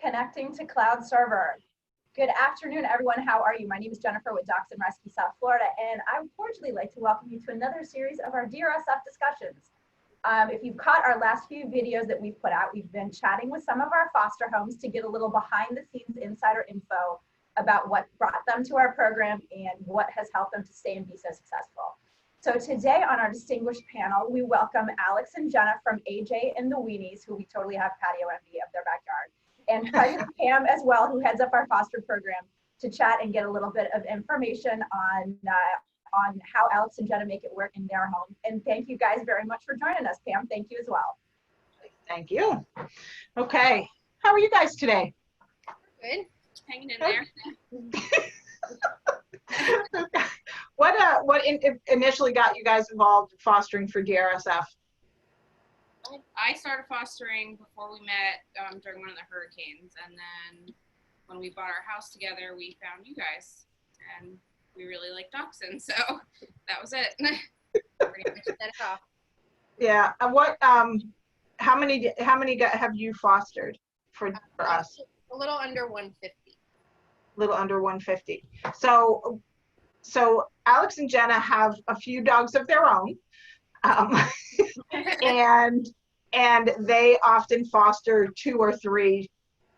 Connecting to cloud server. Good afternoon, everyone. How are you? My name is Jennifer with Docs and Rescue South Florida, and I would cordially like to welcome you to another series of our DRSF discussions. If you've caught our last few videos that we've put out, we've been chatting with some of our foster homes to get a little behind the scenes insider info about what brought them to our program and what has helped them to stay and be so successful. So today on our distinguished panel, we welcome Alex and Jenna from AJ and the Weenies, who we totally have patio envy of their backyard, and President Pam as well, who heads up our foster program, to chat and get a little bit of information on how Alex and Jenna make it work in their home. And thank you guys very much for joining us, Pam. Thank you as well. Thank you. Okay, how are you guys today? Good, hanging in there. What initially got you guys involved in fostering for DRSF? I started fostering before we met during one of the hurricanes, and then when we bought our house together, we found you guys, and we really liked dachshunds, so that was it. Pretty much set it off. Yeah, and what? How many have you fostered for us? A little under 150. A little under 150. So Alex and Jenna have a few dogs of their own, and they often foster 2 or 3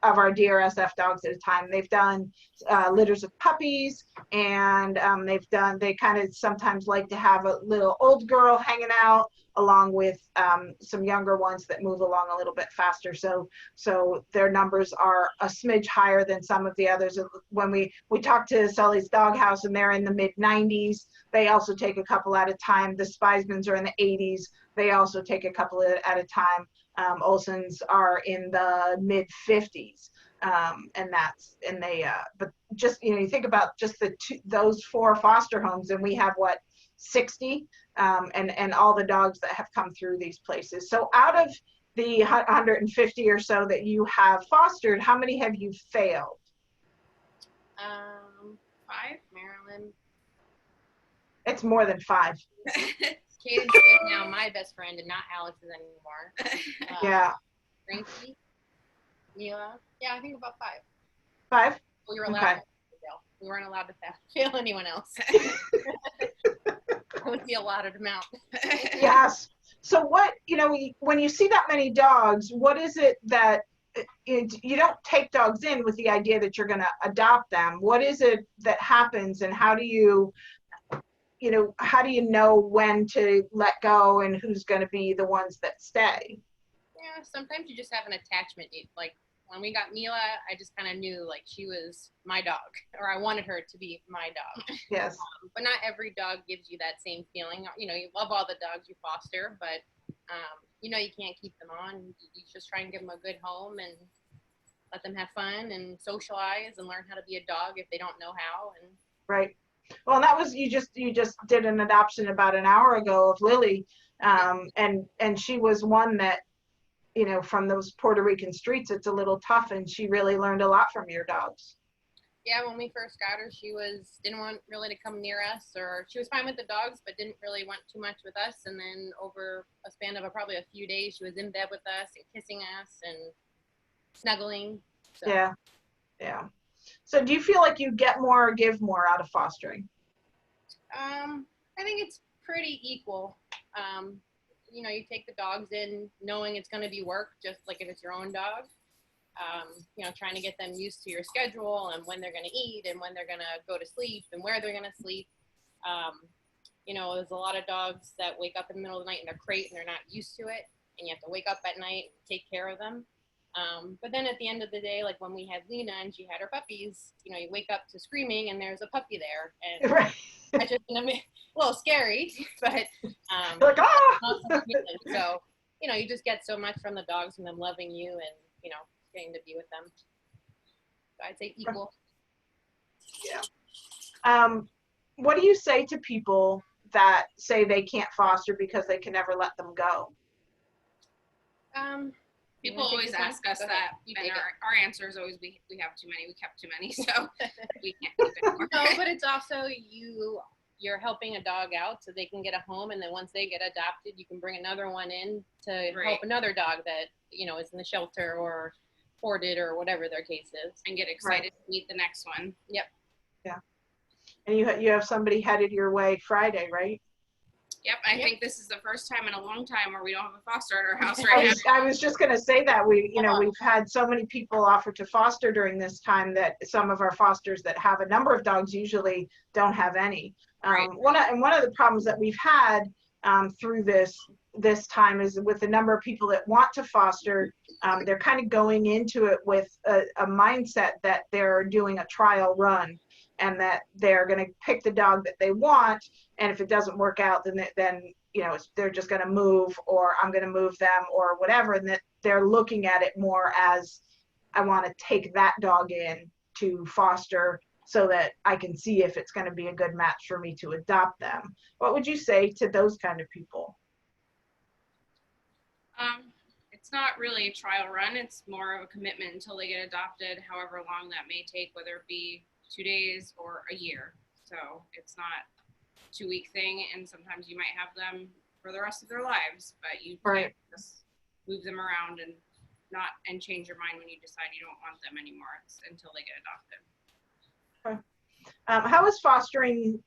of our DRSF dogs at a time. They've done litters of puppies, and they kind of sometimes like to have a little old girl hanging out along with some younger ones that move along a little bit faster. So their numbers are a smidge higher than some of the others. When we talked to Sully's Doghouse, and they're in the mid-90s, they also take a couple at a time. The Spiesmans are in the 80s. They also take a couple at a time. Olsons are in the mid-50s, but just, you think about just those 4 foster homes, and we have what, 60, and all the dogs that have come through these places. So out of the 150 or so that you have fostered, how many have you failed? 5, Marilyn. It's more than 5. Kaden's now my best friend and not Alex's anymore. Yeah. Frankie, Mila. Yeah, I think about 5. 5? We were allowed Okay. to fail. We weren't allowed to fail anyone else. That would be a lot of amount. Yes. So what, when you see that many dogs, what is it that you don't take dogs in with the idea that you're going to adopt them? What is it that happens, and how do you know when to let go and who's going to be the ones that stay? Yeah, sometimes you just have an attachment. Like when we got Mila, I just kind of knew like she was my dog, or I wanted her to be my dog. Yes. But not every dog gives you that same feeling. You love all the dogs you foster, but you can't keep them on. You just try and give them a good home and let them have fun and socialize and learn how to be a dog if they don't know how. And right. Well, that was, you just did an adoption about an hour ago of Lilly, and she was one that, from those Puerto Rican streets, it's a little tough, and she really learned a lot from your dogs. Yeah, when we first got her, she didn't want really to come near us, or she was fine with the dogs, but didn't really want too much with us. And then over a span of probably a few days, she was in bed with us and kissing us and snuggling. So. Yeah, yeah. So do you feel like you get more or give more out of fostering? I think it's pretty equal. You take the dogs in knowing it's going to be work, just like if it's your own dog. Trying to get them used to your schedule and when they're going to eat and when they're going to go to sleep and where they're going to sleep. There's a lot of dogs that wake up in the middle of the night in their crate and they're not used to it, and you have to wake up at night and take care of them. But then at the end of the day, like when we had Lena and she had her puppies, you wake up to screaming and there's a puppy there, and right. It's just a little scary, but like, ah! So you just get so much from the dogs, from them loving you and getting to be with them. So I'd say equal. Yeah. What do you say to people that say they can't foster because they can never let them go? People always ask us that, and our answer is always we have too many. We kept too many, so we can't keep anymore. No, but it's also you're helping a dog out so they can get a home, and then once they get adopted, you can bring another one in to help another dog that is in the shelter or ported or whatever their case is. And get excited to meet the next one. Yep. And you have somebody headed your way Friday, right? Yep, I think this is the first time in a long time where we don't have a foster at our house I right was, I was just going to say that we've had so many people offer to foster during this time that some of our fosters that have a number of dogs usually don't have any. Right. One of the problems that we've had through this time is with the number of people that want to foster, they're kind of going into it with a mindset that they're doing a trial run and that they're going to pick the dog that they want, and if it doesn't work out, then they're just going to move, or I'm going to move them, or whatever, and that they're looking at it more as, I want to take that dog in to foster so that I can see if it's going to be a good match for me to adopt them. What would you say to those kind of people? It's not really a trial run. It's more of a commitment until they get adopted, however long that may take, whether it be 2 days or a year. So it's not a 2-week thing, and sometimes you might have them for the rest of their lives, but you can't just move them around and change your mind when you decide you don't want them anymore. It's until they get adopted. Okay. How has fostering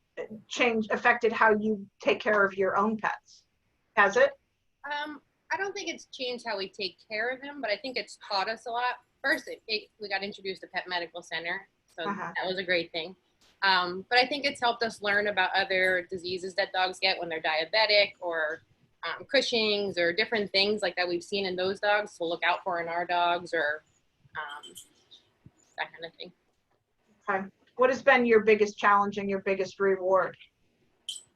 affected how you take care of your own pets? Has it? I don't think it's changed how we take care of him, but I think it's taught us a lot. First, we got introduced to Pet Medical Center, so that was a great thing. But I think it's helped us learn about other diseases that dogs get when they're diabetic, or Cushing's, or different things like that we've seen in those dogs to look out for in our dogs, or that kind of thing. Okay. What has been your biggest challenge and your biggest reward?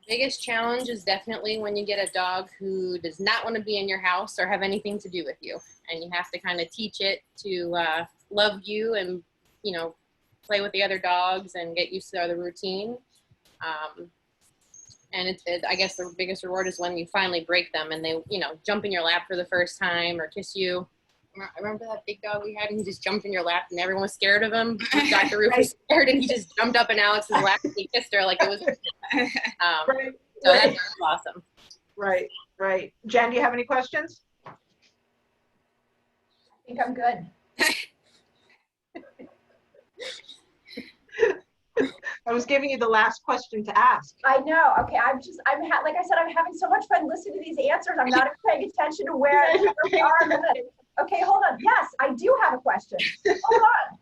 Biggest challenge is definitely when you get a dog who does not want to be in your house or have anything to do with you, and you have to kind of teach it to love you and play with the other dogs and get used to the routine. And I guess the biggest reward is when you finally break them and they jump in your lap for the first time or kiss you. I remember that big dog we had, and he just jumped in your lap and everyone was scared of him. Dr. Roof was scared, and he just jumped up in Alex's lap and he kissed her like it was so that's awesome. Right. Jen, do you have any questions? I think I'm good. I was giving you the last question to ask. I know. Okay, like I said, I'm having so much fun listening to these answers. I'm not even paying attention to where we are. Okay, hold on. Yes, I do have a question. Hold on.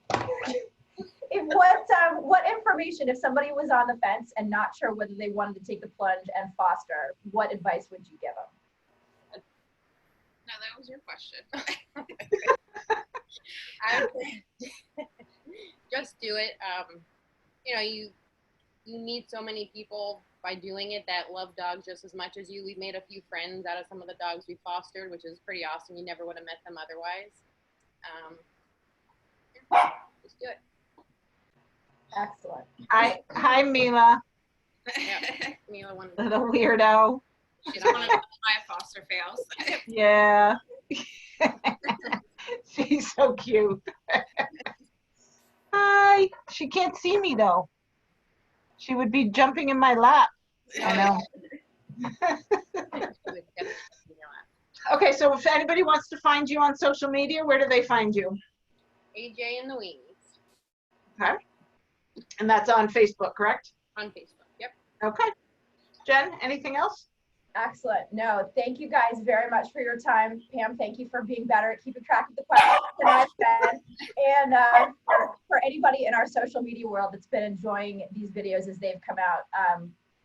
What information, if somebody was on the fence and not sure whether they wanted to take the plunge and foster, what advice would you give them? No, that was your question. I would say just do it. You meet so many people by doing it that love dogs just as much as you. We've made a few friends out of some of the dogs we fostered, which is pretty awesome. You never would have met them otherwise. Just do it. Excellent. Hi, Mila. Yeah, Mila wanted The weirdo. She's one of my foster fails. Yeah. She's so cute. Hi. She can't see me though. She would be jumping in my lap. I know. Okay, so if anybody wants to find you on social media, where do they find you? AJ and the Weenies. Okay. And that's on Facebook, correct? On Facebook, yep. Okay. Jen, anything else? Excellent. No, thank you guys very much for your time. Pam, thank you for being better at keeping track of the questions than I've been. And for anybody in our social media world that's been enjoying these videos as they've come out,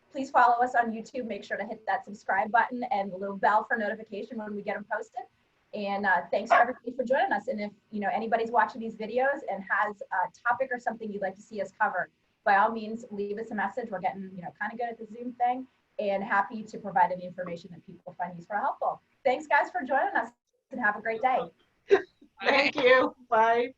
please follow us on YouTube. Make sure to hit that subscribe button and the little bell for notification when we get them posted. And thanks for everybody for joining us. And if anybody's watching these videos and has a topic or something you'd like to see us cover, by all means, leave us a message. We're getting kind of good at the Zoom thing, and happy to provide any information that people find useful or helpful. Thanks guys for joining us, and have a great day. Thank you. Bye.